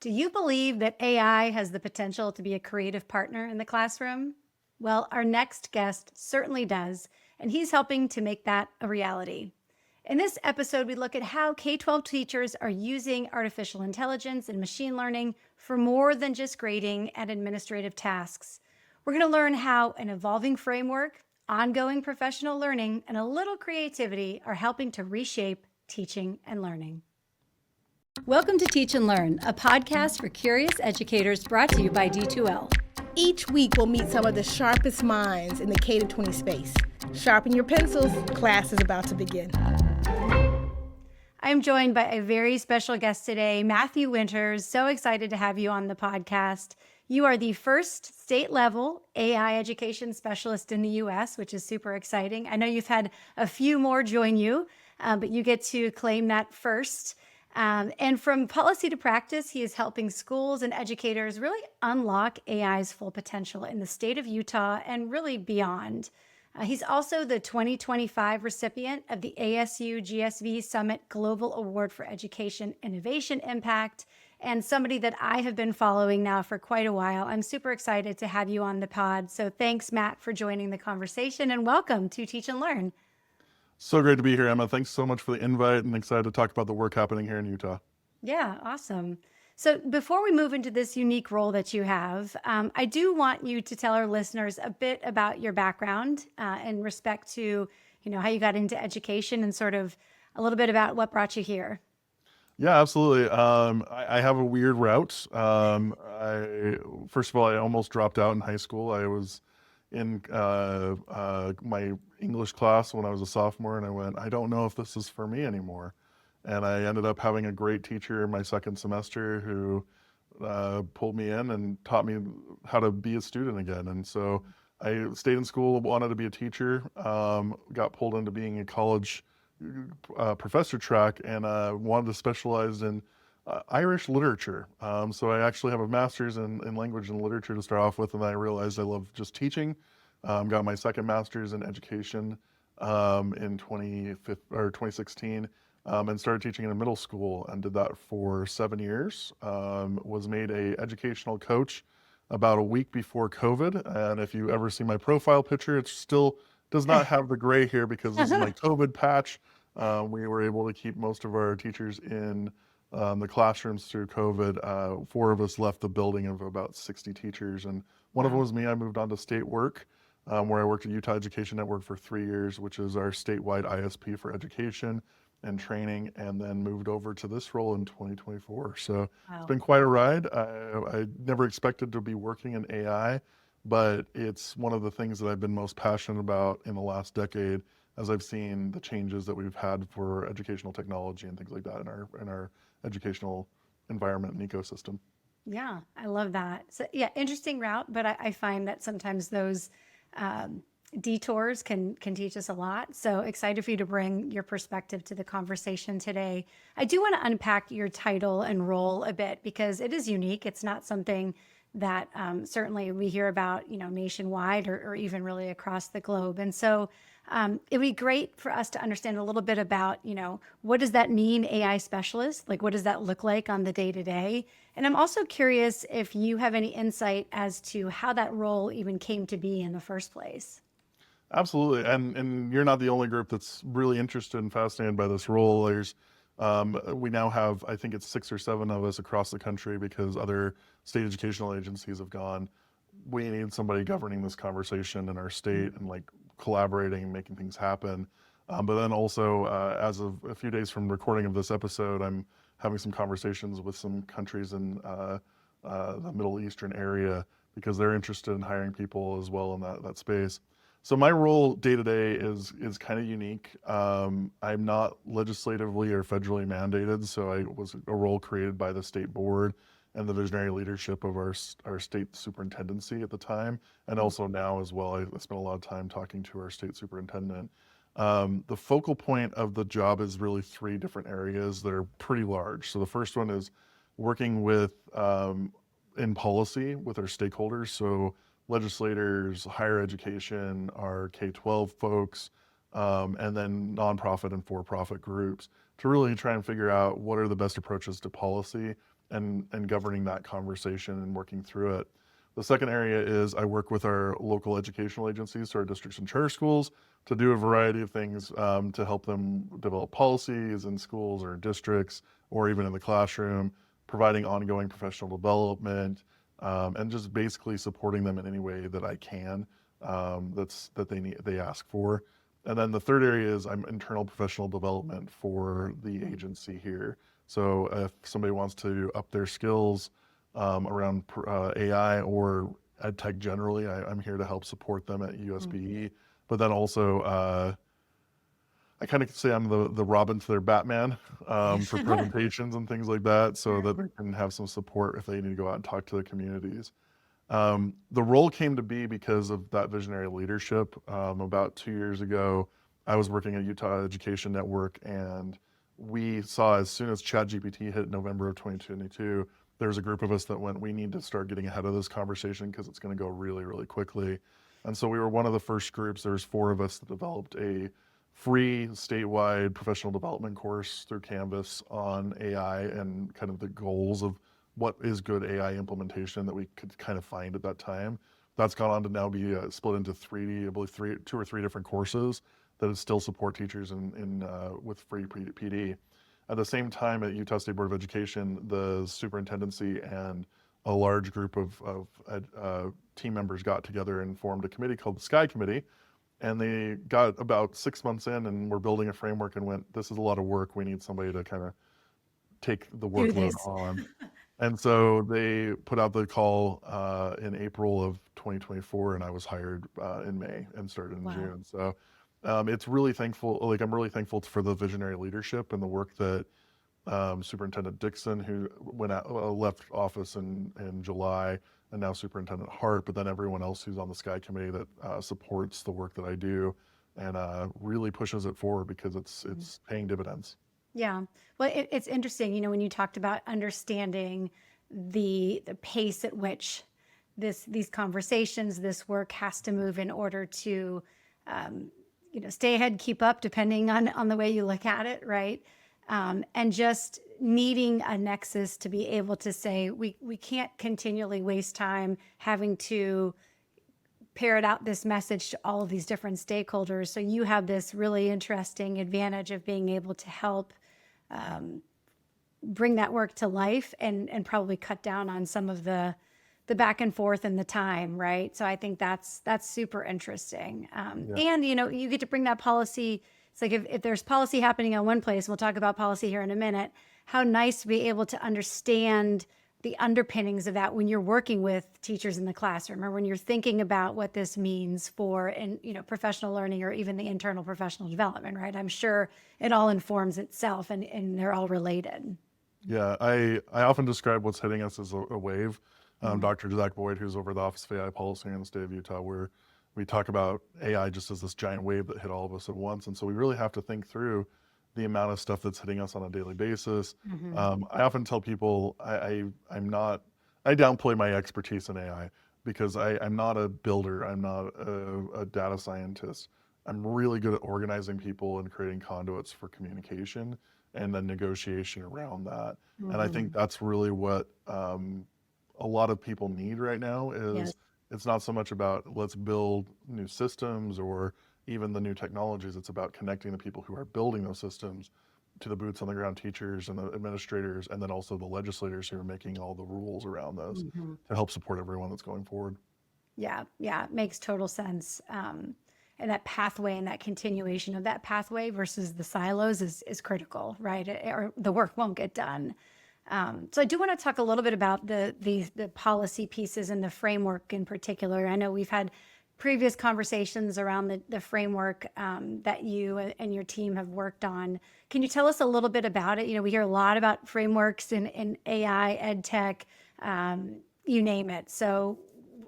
Do you believe that AI has the potential to be a creative partner in the classroom? Well, our next guest certainly does, and he's helping to make that a reality. In this episode, we look at how K 12 teachers are using artificial intelligence and machine learning for more than just grading and administrative tasks. We're going to learn how an evolving framework, ongoing professional learning, and a little creativity are helping to reshape teaching and learning. Welcome to Teach and Learn, a podcast for curious educators brought to you by D2L. Each week, we'll meet some of the sharpest minds in the K-20 space. Sharpen your pencils, class is about to begin. I'm joined by a very special guest today, Matthew Winters. So excited to have you on the podcast. You are the first state-level AI education specialist in the U.S., which is super exciting. I know you've had a few more join you, but you get to claim that first. And from policy to practice, he is helping schools and educators really unlock AI's full potential in the state of Utah and really beyond. He's also the 2025 recipient of the ASU GSV Summit Global Award for Education Innovation Impact, and somebody that I have been following now for quite a while. I'm super excited to have you on the pod. So thanks, Matt, for joining the conversation, and welcome to Teach and Learn. So great to be here, Emma. Thanks so much for the invite, and excited to talk about the work happening here in Utah. Yeah, awesome. So before we move into this unique role that you have, I do want you to tell our listeners a bit about your background in respect to, how you got into education and sort of a little bit about what brought you here. Yeah, absolutely. I have a weird route. First of all, I almost dropped out in high school. I was in my English class when I was a sophomore, and I went, I don't know if this is for me anymore. And I ended up having a great teacher in my second semester who pulled me in and taught me how to be a student again. And so I stayed in school, wanted to be a teacher, got pulled into being a college professor track, and wanted to specialize in Irish literature. So I actually have a master's in language and literature to start off with, and I realized I love just teaching. Got my second master's in education in 2016, and started teaching in a middle school and did that for 7 years. Was made a educational coach about a week before COVID, and if you ever see my profile picture, it still does not have the gray here because this is my COVID patch. We were able to keep most of our teachers in the classrooms through COVID. 4 of us left the building of about 60 teachers, and one of them was me. I moved on to state work, where I worked at Utah Education Network for 3 years, which is our statewide ISP for education and training, and then moved over to this role in 2024. So It's been quite a ride. I never expected to be working in AI, but it's one of the things that I've been most passionate about in the last decade, as I've seen the changes that we've had for educational technology and things like that in our educational environment and ecosystem. Yeah, I love that. So yeah, interesting route, but I find that sometimes those detours can teach us a lot. So excited for you to bring your perspective to the conversation today. I do want to unpack your title and role a bit because it is unique. It's not something that certainly we hear about, nationwide or even really across the globe. And so it'd be great for us to understand a little bit about, what does that mean, AI specialist? Like, what does that look like on the day to day? And I'm also curious if you have any insight as to how that role even came to be in the first place. Absolutely, and you're not the only group that's really interested and fascinated by this role. We now have, I think it's 6 or 7 of us across the country because other state educational agencies have gone, we need somebody governing this conversation in our state and like collaborating and making things happen. But then also, as of a few days from recording of this episode, I'm having some conversations with some countries in the Middle Eastern area because they're interested in hiring people as well in that space. So my role day to day is kind of unique. I'm not legislatively or federally mandated, so I was a role created by the state board and the visionary leadership of our state superintendency at the time, and also now as well. I spent a lot of time talking to our state superintendent. The focal point of the job is really 3 different areas that are pretty large. So the first one is working with in policy with our stakeholders. So legislators, higher education, our K-12 folks, and then nonprofit and for-profit groups to really try and figure out what are the best approaches to policy and governing that conversation and working through it. The second area is I work with our local educational agencies, so our districts and charter schools, to do a variety of things to help them develop policies in schools or districts or even in the classroom, providing ongoing professional development, and just basically supporting them in any way that I can that they ask for. And then the third area is I'm internal professional development for the agency here. So if somebody wants to up their skills around AI or ed tech generally, I'm here to help support them at USBE. But then also, I kind of say I'm the Robin to their Batman for presentations and things like that, so that they can have some support if they need to go out and talk to their communities. The role came to be because of that visionary leadership. About 2 years ago, I was working at Utah Education Network, and we saw as soon as ChatGPT hit November of 2022, there was a group of us that went, we need to start getting ahead of this conversation because it's going to go really, really quickly. And so we were one of the first groups. There was 4 of us that developed a free statewide professional development course through Canvas on AI and kind of the goals of what is good AI implementation that we could kind of find at that time. That's gone on to now be split into I believe 2 or 3 different courses that still support teachers with free PD. At the same time, at Utah State Board of Education, the superintendency and a large group of team members got together and formed a committee called the Sky Committee. And they got about 6 months in and were building a framework and went, this is a lot of work. We need somebody to kind of take the workload on. And so they put out the call in April of 2024, and I was hired in May and started in June. So it's really thankful. Like I'm really thankful for the visionary leadership and the work that Superintendent Dixon, who left office in July, and now Superintendent Hart, but then everyone else who's on the Sky Committee that supports the work that I do and really pushes it forward because it's paying dividends. Yeah. Well, it's interesting, when you talked about understanding the pace at which these conversations, this work has to move in order to, stay ahead, keep up, depending on the way you look at it, right? And just needing a nexus to be able to say, we can't continually waste time having to parrot out this message to all of these different stakeholders. So you have this really interesting advantage of being able to help bring that work to life and probably cut down on some of the back and forth and the time, right? So I think that's super interesting. And, you get to bring that policy. It's like if there's policy happening on one place, we'll talk about policy here in a minute, how nice to be able to understand the underpinnings of that when you're working with teachers in the classroom or when you're thinking about what this means for professional learning or even the internal professional development, right? I'm sure it all informs itself and they're all related. Yeah, I often describe what's hitting us as a wave. Dr. Zach Boyd, who's over the Office of AI Policy in the state of Utah, where we talk about AI just as this giant wave that hit all of us at once. And so we really have to think through the amount of stuff that's hitting us on a daily basis. I often tell people I downplay my expertise in AI because I'm not a builder. I'm not a data scientist. I'm really good at organizing people and creating conduits for communication and then negotiation around that. And I think that's really what a lot of people need right now is it's not so much about let's build new systems or even the new technologies. It's about connecting the people who are building those systems to the boots on the ground teachers and the administrators, and then also the legislators who are making all the rules around those to help support everyone that's going forward. Yeah, it makes total sense. And that pathway and that continuation of that pathway versus the silos is critical, right? Or the work won't get done. So I do want to talk a little bit about the policy pieces and the framework in particular. I know we've had previous conversations around the framework that you and your team have worked on. Can you tell us a little bit about it? We hear a lot about frameworks in AI, ed tech, you name it. So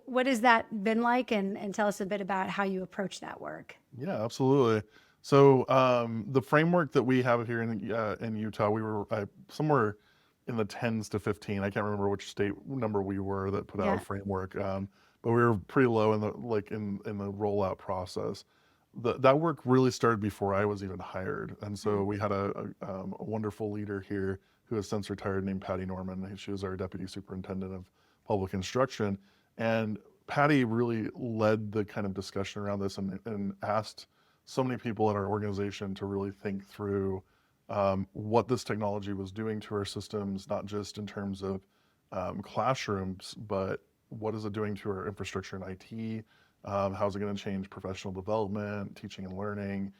what has that been like? And tell us a bit about how you approach that work. Yeah, absolutely. So the framework that we have here in Utah, we were somewhere in the 10s to 15. I can't remember which state number we were that put out a framework, but we were pretty low in the rollout process. That work really started before I was even hired, and so we had a wonderful leader here who has since retired, named Patty Norman. She was our deputy superintendent of public instruction. And Patty really led the kind of discussion around this and asked so many people in our organization to really think through what this technology was doing to our systems, not just in terms of classrooms, but what is it doing to our infrastructure and IT? How's it going to change professional development, teaching and learning,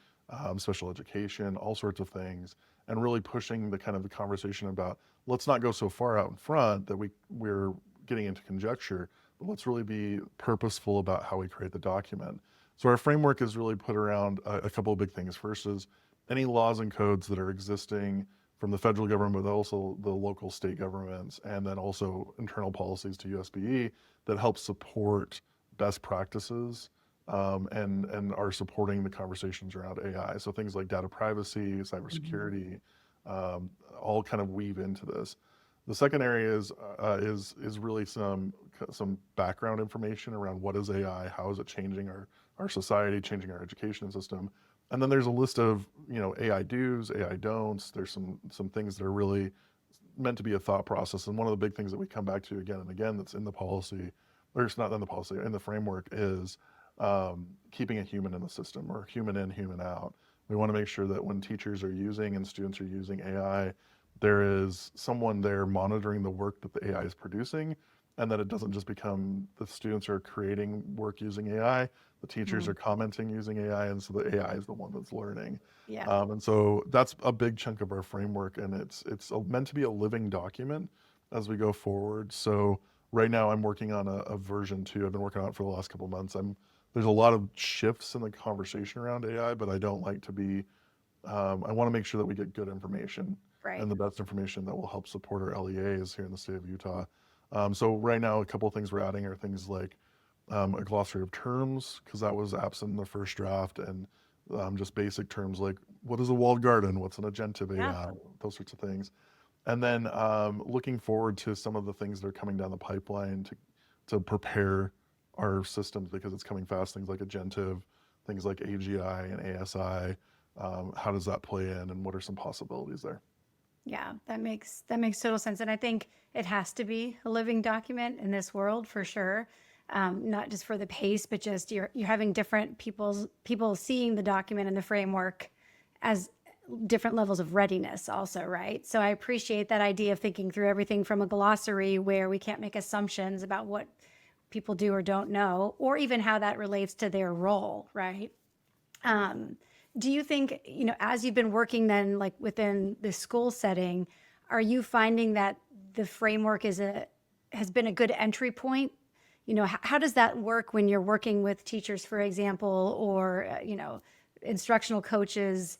special education, all sorts of things, and really pushing the kind of the conversation about, let's not go so far out in front that we're getting into conjecture, but let's really be purposeful about how we create the document. So our framework is really put around a couple of big things. First is any laws and codes that are existing from the federal government, but also the local state governments, and then also internal policies to USBE that help support best practices and are supporting the conversations around AI. So things like data privacy, cybersecurity, all kind of weave into this. The second area is really some background information around what is AI, how is it changing our society, changing our education system. And then there's a list of, AI do's, AI don'ts. There's some things that are really meant to be a thought process. And one of the big things that we come back to again and again that's in the policy, or it's not in the policy, in the framework, is keeping a human in the system, or human in, human out. We want to make sure that when teachers are using and students are using AI, there is someone there monitoring the work that the AI is producing, and that it doesn't just become the students are creating work using AI, the teachers are commenting using AI, and so the AI is the one that's learning. Yeah. And so that's a big chunk of our framework, and it's meant to be a living document as we go forward. So right now I'm working on a version 2. I've been working on it for the last couple of months. There's a lot of shifts in the conversation around AI, but I don't like to be, I want to make sure that we get good information Right. and the best information that will help support our LEAs here in the state of Utah. So right now, a couple of things we're adding are things like a glossary of terms, because that was absent in the first draft, and just basic terms like what is a walled garden, what's an agentive AI, those sorts of things. And then looking forward to some of the things that are coming down the pipeline to prepare our systems, because it's coming fast, things like agentive, things like AGI and ASI. How does that play in, and what are some possibilities there? Yeah, that makes total sense. And I think it has to be a living document in this world for sure. Not just for the pace, but just you're having different people seeing the document and the framework as different levels of readiness also, right? So I appreciate that idea of thinking through everything from a glossary where we can't make assumptions about what people do or don't know, or even how that relates to their role, right? Do you think, as you've been working then, like within the school setting, are you finding that the framework has been a good entry point? How does that work when you're working with teachers, for example, or, instructional coaches,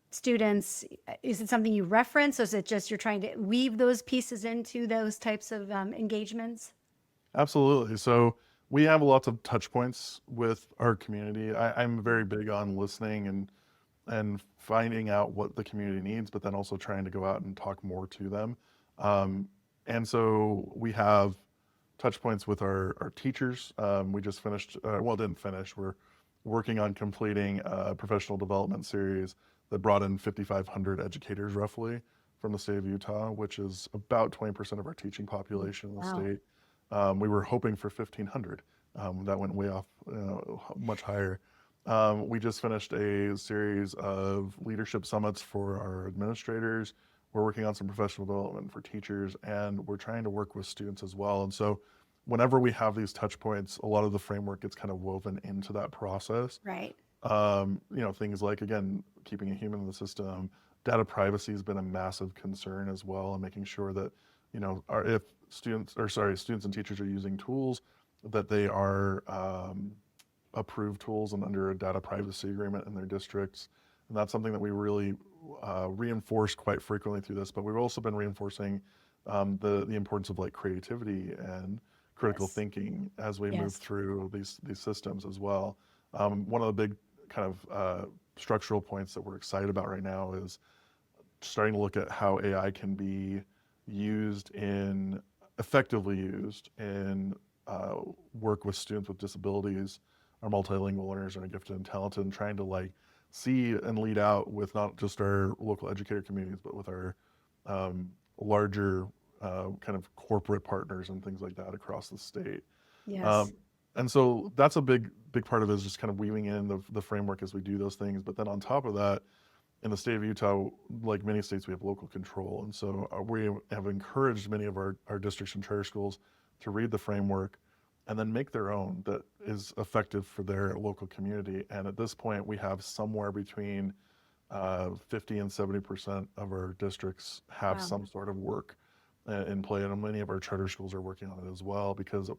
students? Is it something you reference, or is it just you're trying to weave those pieces into those types of engagements? Absolutely. So we have lots of touch points with our community. I'm very big on listening and finding out what the community needs, but then also trying to go out and talk more to them. And so we have touch points with our teachers. We just finished, didn't finish. We're working on completing a professional development series that brought in 5,500 educators roughly from the state of Utah, which is about 20% of our teaching population in the state. We were hoping for 1,500. That went way off, much higher. We just finished a series of leadership summits for our administrators. We're working on some professional development for teachers, and we're trying to work with students as well. And so whenever we have these touch points, a lot of the framework gets kind of woven into that process. Right. Things like, again, keeping a human in the system. Data privacy has been a massive concern as well, and making sure that, if students and teachers are using tools, that they are approved tools and under a data privacy agreement in their districts. And that's something that we really reinforce quite frequently through this, but we've also been reinforcing the importance of like creativity and critical thinking as we move through these systems as well. One of the big kind of structural points that we're excited about right now is starting to look at how AI can be effectively used in work with students with disabilities, our multilingual learners, and our gifted and talented, and trying to like see and lead out with not just our local educator communities, but with our larger kind of corporate partners and things like that across the state. Yes. Um, and so that's a big part of it, is just kind of weaving in the framework as we do those things. But then on top of that, in the state of Utah, like many states, we have local control. And so we have encouraged many of our districts and charter schools to read the framework and then make their own that is effective for their local community. And at this point, we have somewhere between 50 and 70% of our districts have Wow. some sort of work in play. And many of our charter schools are working on it as well, because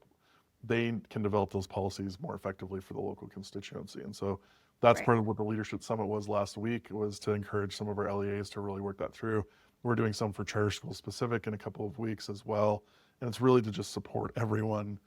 they can develop those policies more effectively for the local constituency. And so that's Right. part of what the Leadership Summit was last week, was to encourage some of our LEAs to really work that through. We're doing some for charter school specific in a couple of weeks as well. And it's really to just support everyone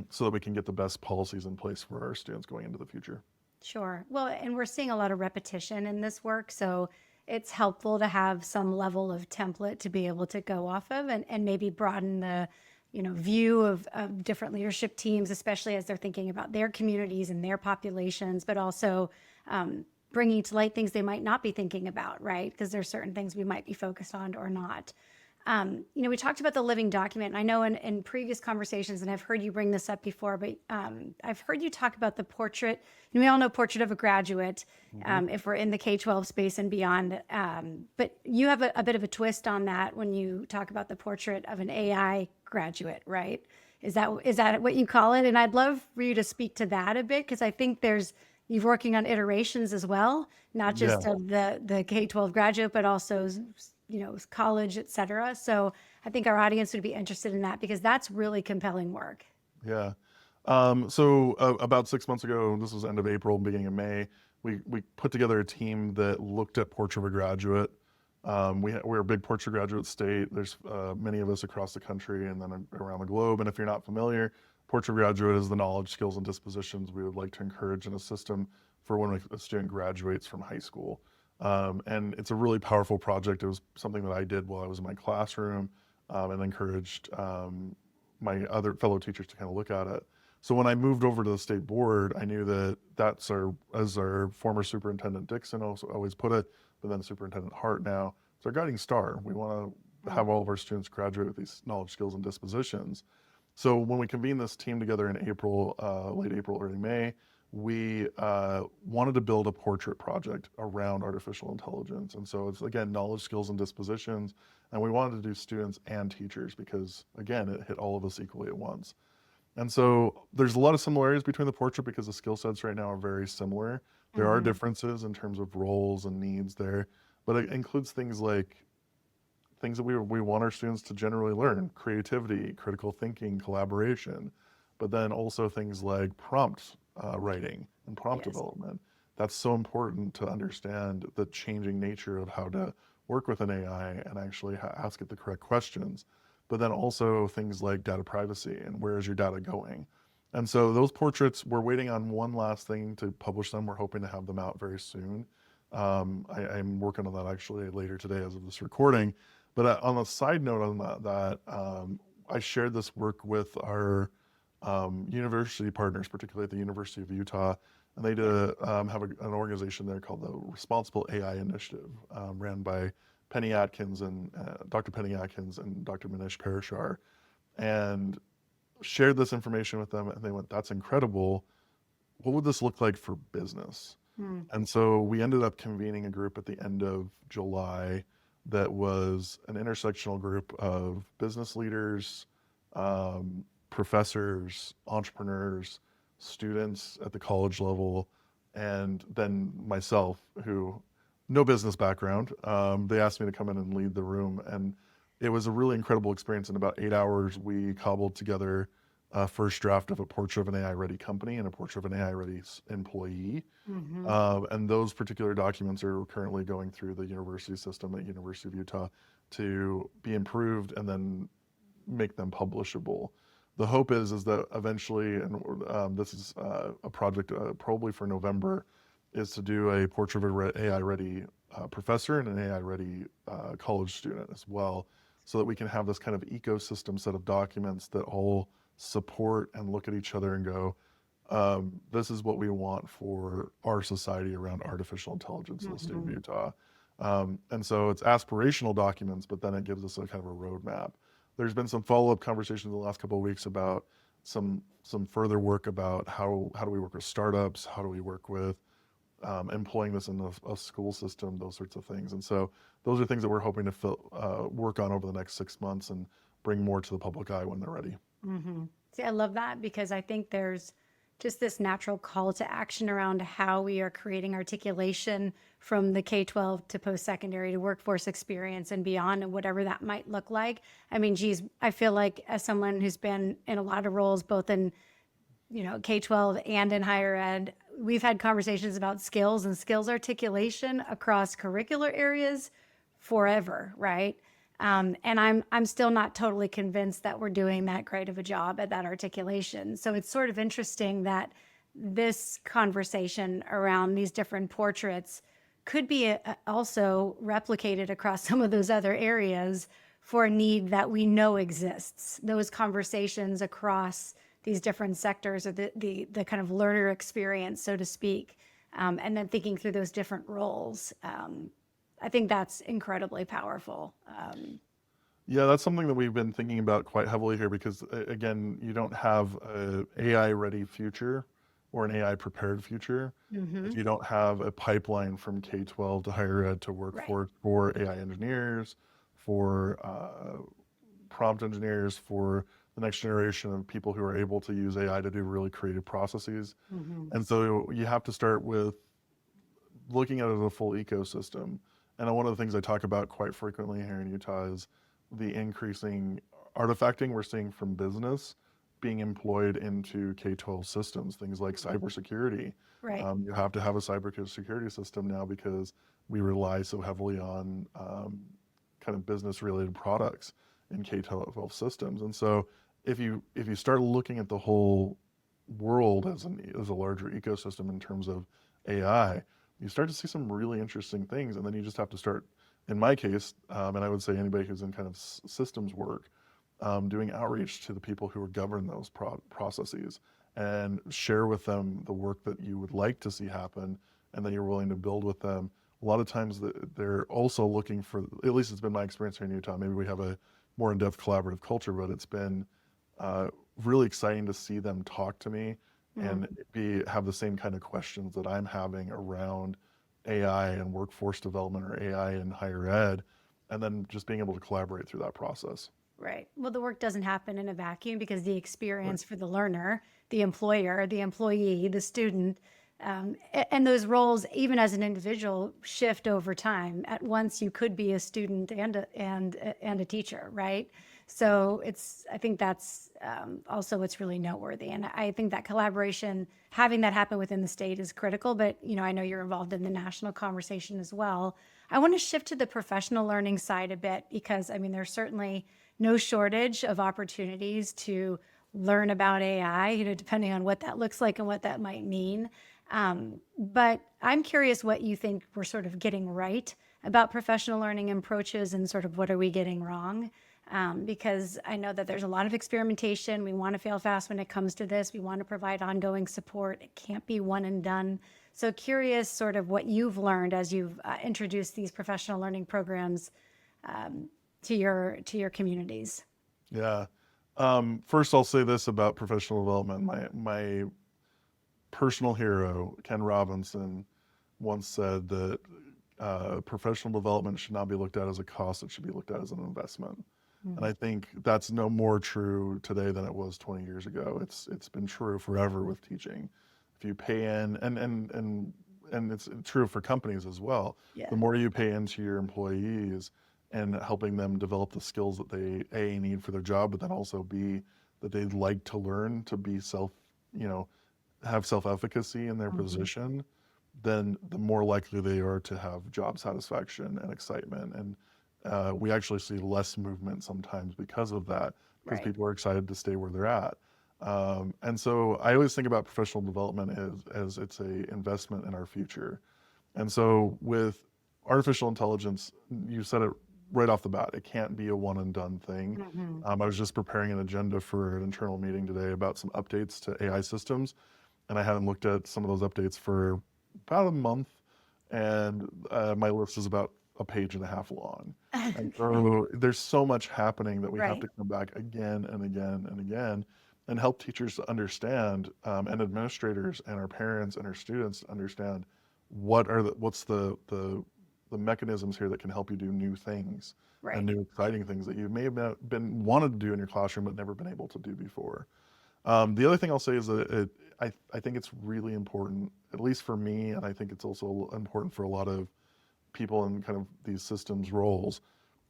so that we can get the best policies in place for our students going into the future. Sure. Well, and we're seeing a lot of repetition in this work, so it's helpful to have some level of template to be able to go off of, and maybe broaden the, view of different leadership teams, especially as they're thinking about their communities and their populations, but also bringing to light things they might not be thinking about, right? Because there's certain things we might be focused on or not. We talked about the living document. And I know in previous conversations, and I've heard you bring this up before, but I've heard you talk about the portrait. And we all know Portrait of a Graduate, if we're in the K-12 space and beyond. But you have a bit of a twist on that when you talk about the portrait of an AI graduate, right? Is that what you call it? And I'd love for you to speak to that a bit, because I think you're working on iterations as well, not Yeah. just of the K-12 graduate, but also college, et cetera. So I think our audience would be interested in that, because that's really compelling work. Yeah. About 6 months ago, this was end of April, beginning of May, we put together a team that looked at Portrait of a Graduate. We're a big Portrait graduate state. There's many of us across the country and then around the globe. And if you're not familiar, Portrait of a Graduate is the knowledge, skills, and dispositions we would like to encourage in a system for when a student graduates from high school. And it's a really powerful project. It was something that I did while I was in my classroom, and encouraged my other fellow teachers to kind of look at it. So when I moved over to the state board, I knew that as our former superintendent Dixon also always put it, but then Superintendent Hart now, it's our guiding star. We want to have all of our students graduate with these knowledge, skills, and dispositions. So when we convened this team together in April, late April, early May, we wanted to build a portrait project around artificial intelligence. And so it's, again, knowledge, skills, and dispositions. And we wanted to do students and teachers because, again, it hit all of us equally at once. And so there's a lot of similarities between the portrait because the skill sets right now are very similar. There are differences in terms of roles and needs there, but it includes things like things that we want our students to generally learn: creativity, critical thinking, collaboration, but then also things like prompt writing and prompt Yes. development. That's so important to understand the changing nature of how to work with an AI and actually ask it the correct questions. But then also things like data privacy and where is your data going? And so those portraits, we're waiting on one last thing to publish them. We're hoping to have them out very soon. I'm working on that actually later today as of this recording. But on a side note on that, I shared this work with our university partners, particularly at the University of Utah, and they have an organization there called the Responsible AI Initiative, ran by Penny Atkins and Dr. Penny Atkins and Dr. Manish Parashar, and shared this information with them, and they went, "That's incredible. What would this look like for business?" And so we ended up convening a group at the end of July that was an intersectional group of business leaders, professors, entrepreneurs, students at the college level, and then myself, who no business background. They asked me to come in and lead the room, and it was a really incredible experience. In about 8 hours, we cobbled together a first draft of a portrait of an AI-ready company and a portrait of an AI-ready employee. And those particular documents are currently going through the university system at University of Utah to be improved and then make them publishable. The hope is that eventually, and this is a project probably for November, is to do a portrait of an AI-ready professor and an AI-ready college student as well, so that we can have this kind of ecosystem set of documents that all support and look at each other and go, this is what we want for our society around artificial intelligence in the state of Utah. And so it's aspirational documents, but then it gives us a kind of a roadmap. There's been some follow-up conversations in the last couple of weeks about some further work about how do we work with startups, how do we work with employing this in a school system, those sorts of things. And so those are things that we're hoping to work on over the next 6 months and bring more to the public eye when they're ready. See, I love that because I think there's just this natural call to action around how we are creating articulation from the K-12 to post-secondary to workforce experience and beyond, and whatever that might look like. I mean, geez, I feel like as someone who's been in a lot of roles, both in K-12 and in higher ed, we've had conversations about skills and skills articulation across curricular areas forever, right? And I'm still not totally convinced that we're doing that great of a job at that articulation. So it's sort of interesting that this conversation around these different portraits could be also replicated across some of those other areas for a need that we know exists. Those conversations across these different sectors or the kind of learner experience, so to speak, and then thinking through those different roles. I think that's incredibly powerful. Yeah, that's something that we've been thinking about quite heavily here because, again, you don't have an AI-ready future or an AI-prepared future if you don't have a pipeline from K-12 to higher ed to work for AI engineers, for prompt engineers, for the next generation of people who are able to use AI to do really creative processes. And so you have to start with looking at it as a full ecosystem. And one of the things I talk about quite frequently here in Utah is the increasing artifacting we're seeing from business being employed into K-12 systems, things like cybersecurity. Right. You have to have a cybersecurity system now because we rely so heavily on kind of business-related products in K-12 systems. And so if you start looking at the whole world as a larger ecosystem in terms of AI, you start to see some really interesting things. And then you just have to start, in my case, and I would say anybody who's in kind of systems work, doing outreach to the people who govern those processes and share with them the work that you would like to see happen and that you're willing to build with them. A lot of times they're also looking for, at least it's been my experience here in Utah, maybe we have a more in-depth collaborative culture, but it's been really exciting to see them talk to me and have the same kind of questions that I'm having around AI and workforce development or AI in higher ed, and then just being able to collaborate through that process. Right. Well, the work doesn't happen in a vacuum because the experience for the learner, the employer, the employee, the student, and those roles, even as an individual, shift over time. At once, you could be a student and a teacher, right? So I think that's also what's really noteworthy. And I think that collaboration, having that happen within the state is critical, but I know you're involved in the national conversation as well. I want to shift to the professional learning side a bit because, I mean, there's certainly no shortage of opportunities to learn about AI, depending on what that looks like and what that might mean. But I'm curious what you think we're sort of getting right about professional learning approaches and sort of what are we getting wrong? Because I know that there's a lot of experimentation. We want to fail fast when it comes to this. We want to provide ongoing support. It can't be one and done. So curious sort of what you've learned as you've introduced these professional learning programs to your communities. Yeah. First, I'll say this about professional development. My personal hero, Ken Robinson, once said that professional development should not be looked at as a cost, it should be looked at as an investment. And I think that's no more true today than it was 20 years ago. It's been true forever with teaching. If you pay in, and it's true for companies as well. Yeah. The more you pay into your employees and helping them develop the skills that they need for their job, but then also that they'd like to learn to be have self-efficacy in their position, then the more likely they are to have job satisfaction and excitement. And we actually see less movement sometimes because of that, because people are excited to stay where they're at. And so I always think about professional development as it's a investment in our future. And so with artificial intelligence, you said it right off the bat, it can't be a one and done thing. I was just preparing an agenda for an internal meeting today about some updates to AI systems, and I hadn't looked at some of those updates for about a month, and my list is about a page and a half long. And so there's so much happening that we have Right. to come back again and again and again and help teachers to understand, and administrators and our parents and our students to understand what's the mechanisms here that can help you do new things and Right. new exciting things that you may have been wanted to do in your classroom but never been able to do before. The other thing I'll say is that I think it's really important, at least for me, and I think it's also important for a lot of people in kind of these systems roles,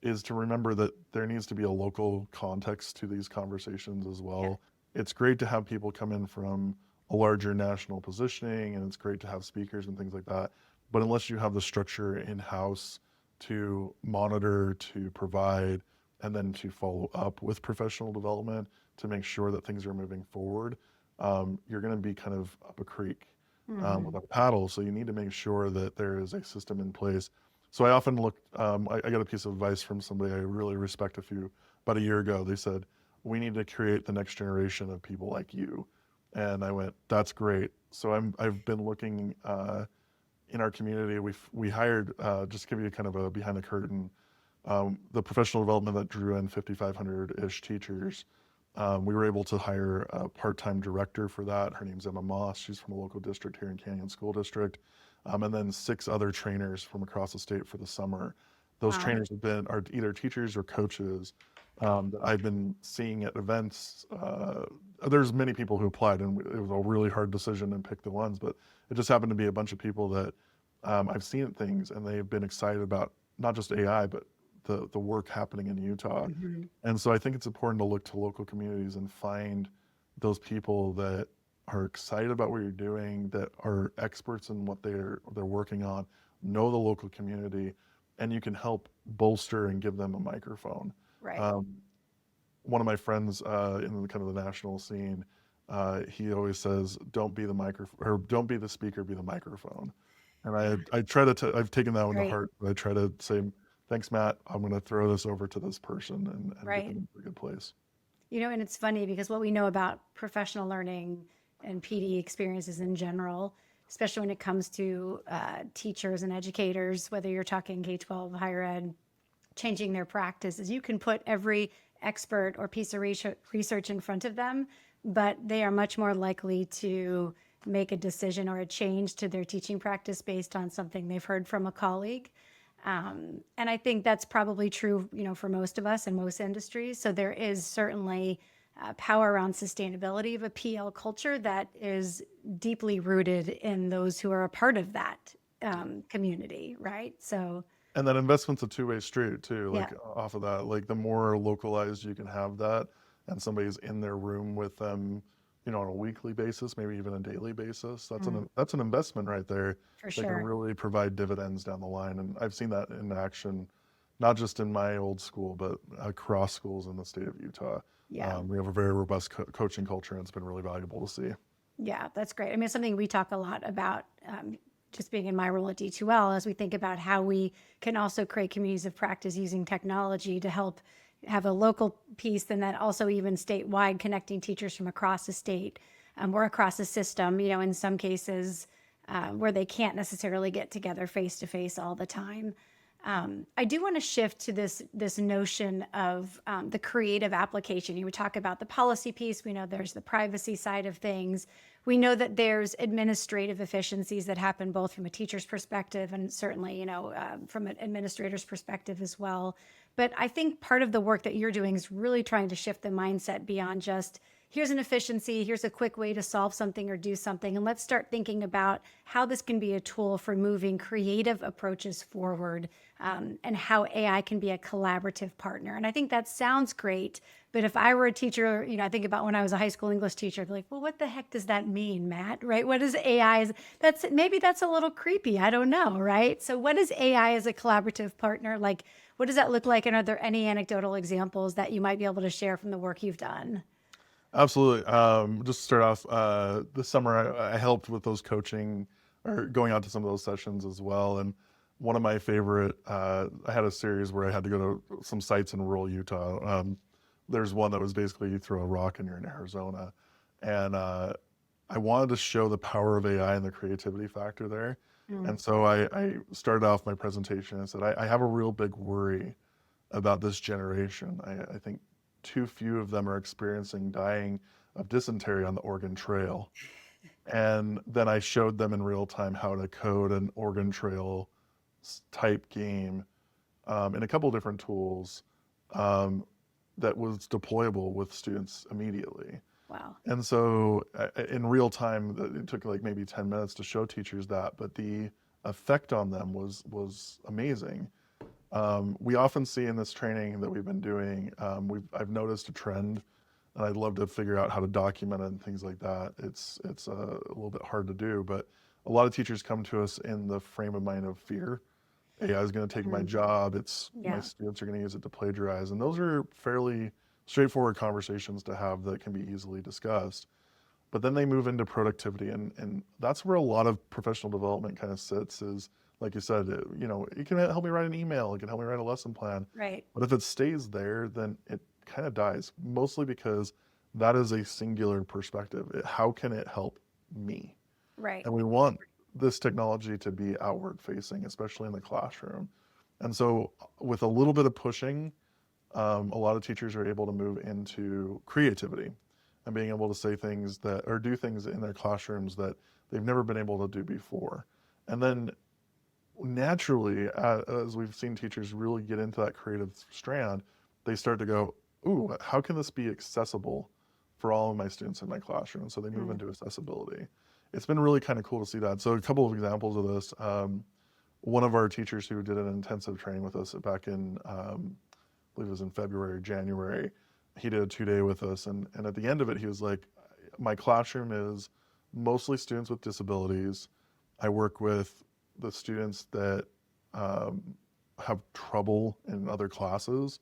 is to remember that there needs to be a local context to these conversations as Yeah. well. It's great to have people come in from a larger national positioning, and it's great to have speakers and things like that. But unless you have the structure in-house to monitor, to provide, and then to follow up with professional development to make sure that things are moving forward, you're going to be kind of up a creek Mhm. without a paddle. So you need to make sure that there is a system in place. So I often look, I got a piece of advice from somebody I really respect about a year ago. They said, we need to create the next generation of people like you. And I went, that's great. So I've been looking in our community. We hired, just to give you kind of a behind the curtain, the professional development that drew in 5,500-ish teachers. We were able to hire a part-time director for that. Her name's Emma Moss. She's from a local district here in Canyon School District. And then 6 other trainers from across the state for the summer. Those Wow. trainers are either teachers or coaches that I've been seeing at events. There's many people who applied, and it was a really hard decision to pick the ones, but it just happened to be a bunch of people that I've seen at things, and they've been excited about not just AI, but the work happening in Utah. Mhm. And so I think it's important to look to local communities and find those people that are excited about what you're doing, that are experts in what they're working on, know the local community, and you can help bolster and give them a microphone. Right. Um, One of my friends in the kind of the national scene, he always says, "Don't be the microphone, or don't be the speaker, be the microphone." And I try to I've taken that one to Great. heart. But I try to say, "Thanks, Matt. I'm going to throw this over to this person and get Right. them into a good place." And it's funny because what we know about professional learning and PD experiences in general, especially when it comes to teachers and educators, whether you're talking K-12, higher ed, changing their practice, is you can put every expert or piece of research in front of them, but they are much more likely to make a decision or a change to their teaching practice based on something they've heard from a colleague. And I think that's probably true, for most of us in most industries. So there is certainly power around sustainability of a PL culture that is deeply rooted in those who are a part of that community, right? So, And that investment's a two-way street too. yeah, Like off of that, like the more localized you can have that, and somebody's in their room with them, on a weekly basis, maybe even a daily basis. That's an investment right there for that can sure. really provide dividends down the line. And I've seen that in action, not just in my old school, but across schools in the state of Utah. Yeah. We have a very robust coaching culture, and it's been really valuable to see. Yeah, that's great. I mean, it's something we talk a lot about, just being in my role at D2L, as we think about how we can also create communities of practice using technology to help have a local piece, and then also even statewide, connecting teachers from across the state or across the system, in some cases where they can't necessarily get together face to face all the time. I do want to shift to this notion of the creative application. You would talk about the policy piece. We know there's the privacy side of things. We know that there's administrative efficiencies that happen both from a teacher's perspective and certainly, from an administrator's perspective as well. But I think part of the work that you're doing is really trying to shift the mindset beyond just here's an efficiency, here's a quick way to solve something or do something. And let's start thinking about how this can be a tool for moving creative approaches forward, and how AI can be a collaborative partner. And I think that sounds great. But if I were a teacher, I think about when I was a high school English teacher, I'd be like, well, what the heck does that mean, Matt? Right? What is AI? Maybe that's a little creepy. I don't know. Right? So what is AI as a collaborative partner? Like, what does that look like? And are there any anecdotal examples that you might be able to share from the work you've done? Absolutely. Just to start off, this summer I helped with those coaching or going out to some of those sessions as well. And one of my favorite, I had a series where I had to go to some sites in rural Utah. There's one that was basically you throw a rock and you're in Arizona. And I wanted to show the power of AI and the creativity factor there. Mm. And so I started off my presentation and said, I have a real big worry about this generation. I think too few of them are experiencing dying of dysentery on the Oregon Trail. And then I showed them in real time how to code an Oregon Trail type game in a couple different tools um, that was deployable with students immediately. Wow. And so in real time, it took like maybe 10 minutes to show teachers that, but the effect on them was amazing. We often see in this training that we've been doing, I've noticed a trend, and I'd love to figure out how to document it and things like that. It's a little bit hard to do, but a lot of teachers come to us in the frame of mind of fear. AI is going to take my Mhm. job. It's my Yeah. students are going to use it to plagiarize, and those are fairly straightforward conversations to have that can be easily discussed. But then they move into productivity, and that's where a lot of professional development kind of sits. Is like you said, it can help me write an email, it can help me write a lesson plan, Right. but if it stays there, then it kind of dies. Mostly because that is a singular perspective. How can it help me? Right. And we want this technology to be outward facing, especially in the classroom. And so, with a little bit of pushing, a lot of teachers are able to move into creativity and being able to say things that or do things in their classrooms that they've never been able to do before. And then naturally, as we've seen teachers really get into that creative strand, they start to go, ooh, how can this be accessible for all of my students in my classroom? So they move Mm. into accessibility. It's been really kind of cool to see that. So a couple of examples of this. One of our teachers who did an intensive training with us back in, I believe it was in February, January, he did a 2-day with us. And at the end of it, he was like, my classroom is mostly students with disabilities. I work with the students that um, have trouble in other classes,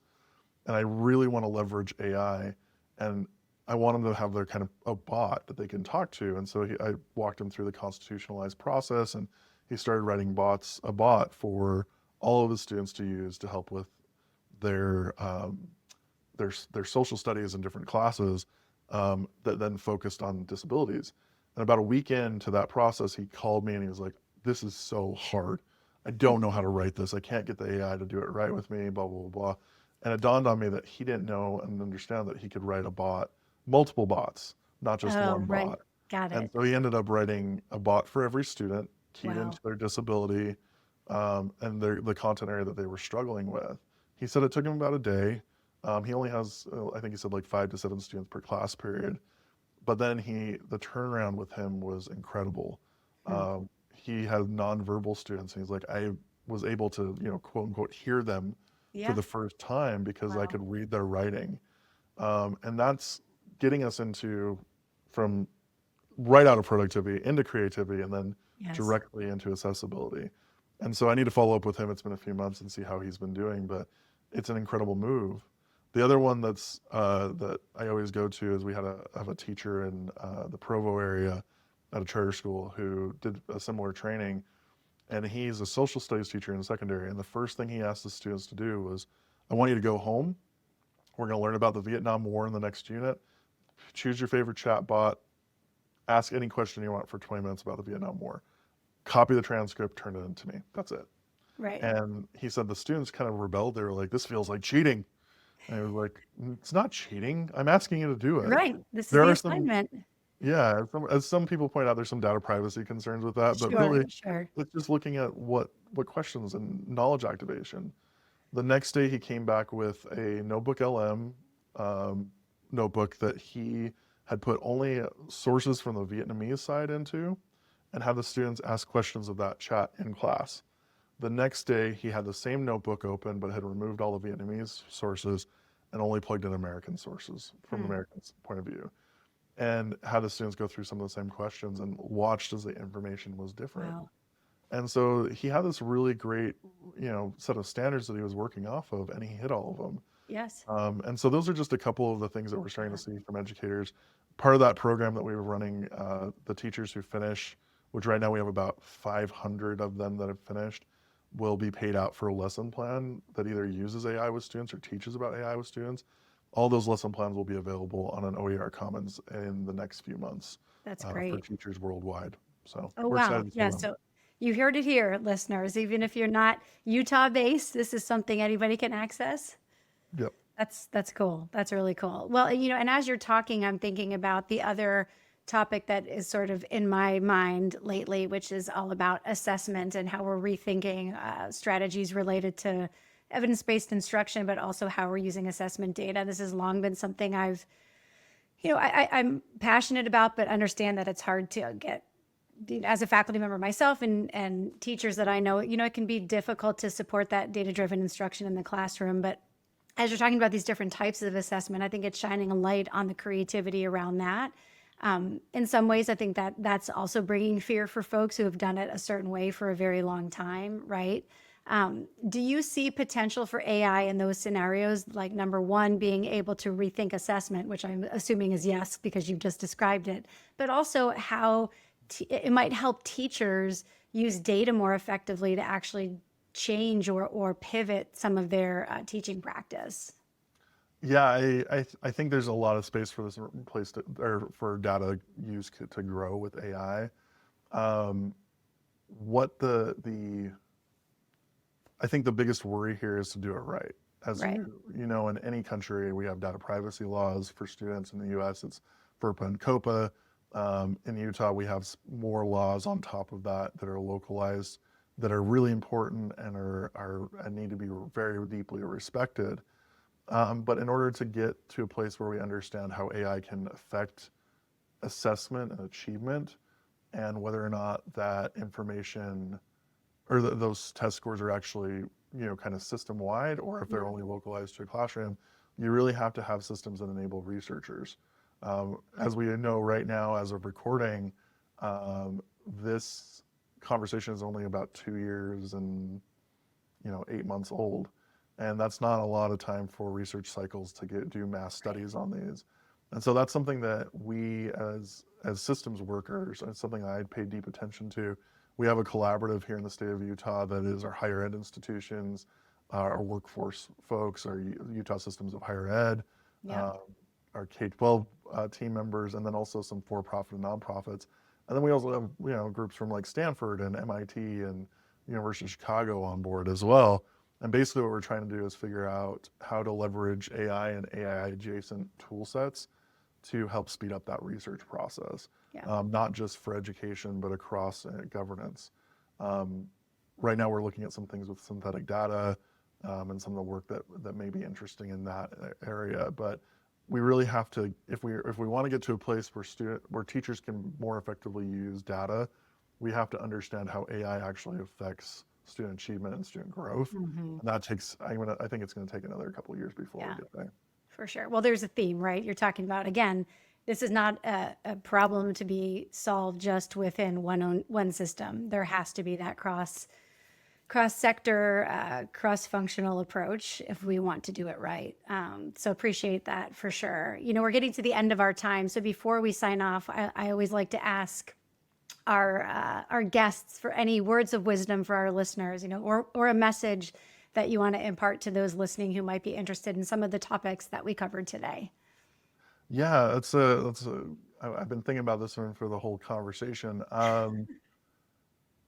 and I really want to leverage AI, and I want them to have their kind of a bot that they can talk to. And so I walked him through the constitutionalized process, and he started writing a bot for all of the students to use to help with their their social studies in different classes that then focused on disabilities. And about a week into that process, he called me and he was like, "This is so hard. I don't know how to write this. I can't get the AI to do it right with me, blah, blah, blah, blah." And it dawned on me that he didn't know and understand that he could write a bot, multiple bots, not just Oh, one right. bot. Got And it. so he ended up writing a bot for every student, keyed Wow. into their disability and the content area that they were struggling with. He said it took him about a day. He only has, I think he said like 5 to 7 students per class period. But then the turnaround with him was incredible. Mm. He had nonverbal students, and he's like, I was able to, quote unquote, hear them for Yeah. the first time because I Wow. could read their writing. And that's getting us from right out of productivity into creativity and then Yes. directly into accessibility. And so I need to follow up with him. It's been a few months and see how he's been doing, but it's an incredible move. The other one that I always go to is we have a teacher in the Provo area at a charter school who did a similar training, and he's a social studies teacher in secondary. And the first thing he asked the students to do was, "I want you to go home. We're going to learn about the Vietnam War in the next unit. Choose your favorite chat bot. Ask any question you want for 20 minutes about the Vietnam War. Copy the transcript, turn it into me. That's it." Right. And he said the students kind of rebelled. They were like, "This feels like cheating." And I was like, "It's not cheating. I'm asking you to do it." Right. This is There the are some, assignment. yeah, as some people point out, there's some data privacy concerns with that, but Sure. really, Sure. it's just looking at what questions and knowledge activation. The next day, he came back with a Notebook LM notebook that he had put only sources from the Vietnamese side into, and had the students ask questions of that chat in class. The next day, he had the same notebook open, but had removed all the Vietnamese sources and only plugged in American sources from the Hmm. Americans' point of view, and had the students go through some of the same questions and watched as the information was different. Wow. And so he had this really great, set of standards that he was working off of, and he hit all of them. Yes. And so those are just a couple of the things that we're starting to see from educators. Part of that program that we were running, the teachers who finish, which right now we have about 500 of them that have finished, will be paid out for a lesson plan that either uses AI with students or teaches about AI with students. All those lesson plans will be available on an OER Commons in the next few months That's for great. teachers worldwide. So Oh, we're wow. excited to see Yeah. them. You heard it here, listeners. Even if you're not Utah based, this is something anybody can access. Yep. That's cool. That's really cool. Well, and as you're talking, I'm thinking about the other topic that is sort of in my mind lately, which is all about assessment and how we're rethinking strategies related to evidence-based instruction, but also how we're using assessment data. This has long been something I'm passionate about, but understand that it's hard to get as a faculty member myself and teachers that I know, it can be difficult to support that data-driven instruction in the classroom. But as you're talking about these different types of assessment, I think it's shining a light on the creativity around that. In some ways, I think that that's also bringing fear for folks who have done it a certain way for a very long time, right? Do you see potential for AI in those scenarios? Like number one, being able to rethink assessment, which I'm assuming is yes, because you've just described it, but also how it might help teachers use data more effectively to actually change or pivot some of their teaching practice. Yeah, I think there's a lot of space for this place to, or for data use to grow with AI. What I think the biggest worry here is to do it right. As Right. you know, in any country, we have data privacy laws for students. In the U.S., it's FERPA and COPA. In Utah, we have more laws on top of that that are localized, that are really important and and need to be very deeply respected. But in order to get to a place where we understand how AI can affect assessment and achievement, and whether or not that information or those test scores are actually, kind of system wide, or if they're only localized to a classroom, you really have to have systems that enable researchers. As we know right now, as of recording, this conversation is only about 2 years and 8 months old, and that's not a lot of time for research cycles to do mass studies on these. And so that's something that we as systems workers, and something I'd pay deep attention to. We have a collaborative here in the state of Utah that is our higher ed institutions, our workforce folks, our Utah Systems of Higher Ed, Yeah. our K-12 team members, and then also some for-profit and nonprofits. And then we also have groups from like Stanford and MIT and University of Chicago on board as well. And basically what we're trying to do is figure out how to leverage AI and AI adjacent tool sets to help speed up that research process, Yeah. not just for education, but across governance. Right now we're looking at some things with synthetic data and some of the work that may be interesting in that area. But we really have to, if we want to get to a place where teachers can more effectively use data, we have to understand how AI actually affects student achievement and student growth. Mhm. And that takes, I think it's going to take another couple of years before Yeah. we get there. For sure. Well, there's a theme, right? You're talking about, again, this is not a problem to be solved just within one system. There has to be that cross sector, cross functional approach if we want to do it right. So appreciate that for sure. We're getting to the end of our time. So before we sign off, I always like to ask our guests for any words of wisdom for our listeners, or a message that you want to impart to those listening who might be interested in some of the topics that we covered today. Yeah, I've been thinking about this one for the whole conversation.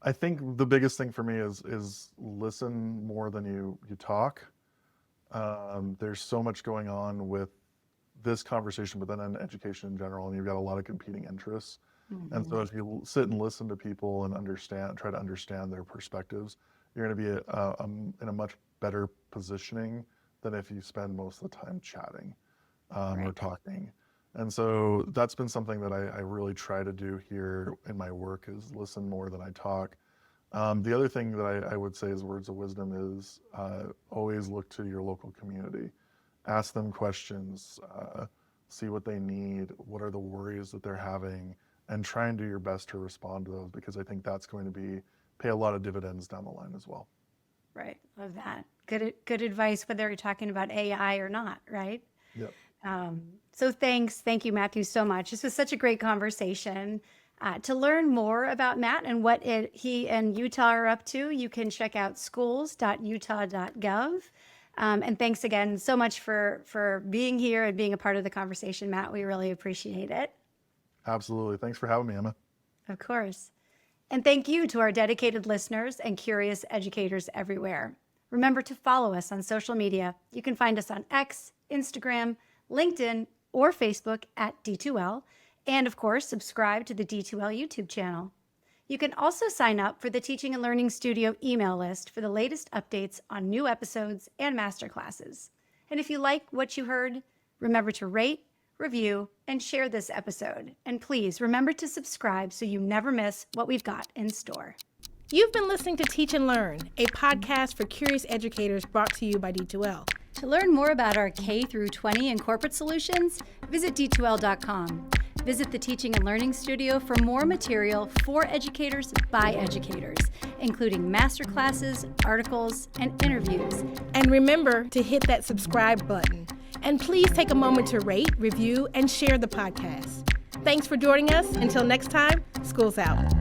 I think the biggest thing for me is listen more than you talk. There's so much going on with this conversation, but then in education in general, and you've got a lot of competing interests. And so if you sit and listen to people and try to understand their perspectives, you're going to be in a much better positioning than if you spend most of the time chatting or Right. talking. And so that's been something that I really try to do here in my work, is listen more than I talk. The other thing that I would say as words of wisdom is always look to your local community. Ask them questions, see what they need, what are the worries that they're having, and try and do your best to respond to those, because I think that's going to pay a lot of dividends down the line as well. Right. Love that. Good advice, whether you're talking about AI or not, right? Yep. So thank you, Matthew, so much. This was such a great conversation. To learn more about Matt and what he and Utah are up to, you can check out schools.utah.gov. And thanks again so much for being here and being a part of the conversation, Matt. We really appreciate it. Absolutely. Thanks for having me, Emma. Of course. And thank you to our dedicated listeners and curious educators everywhere. Remember to follow us on social media. You can find us on X, Instagram, LinkedIn, or Facebook at D2L. And of course, subscribe to the D2L YouTube channel. You can also sign up for the Teaching and Learning Studio email list for the latest updates on new episodes and masterclasses. And if you like what you heard, remember to rate, review, and share this episode. And please remember to subscribe so you never miss what we've got in store. You've been listening to Teach and Learn, a podcast for curious educators brought to you by D2L. To learn more about our K through 20 and corporate solutions, visit d2l.com. Visit the Teaching and Learning Studio for more material for educators by educators, including masterclasses, articles, and interviews. And remember to hit that subscribe button. And please take a moment to rate, review, and share the podcast. Thanks for joining us. Until next time, school's out.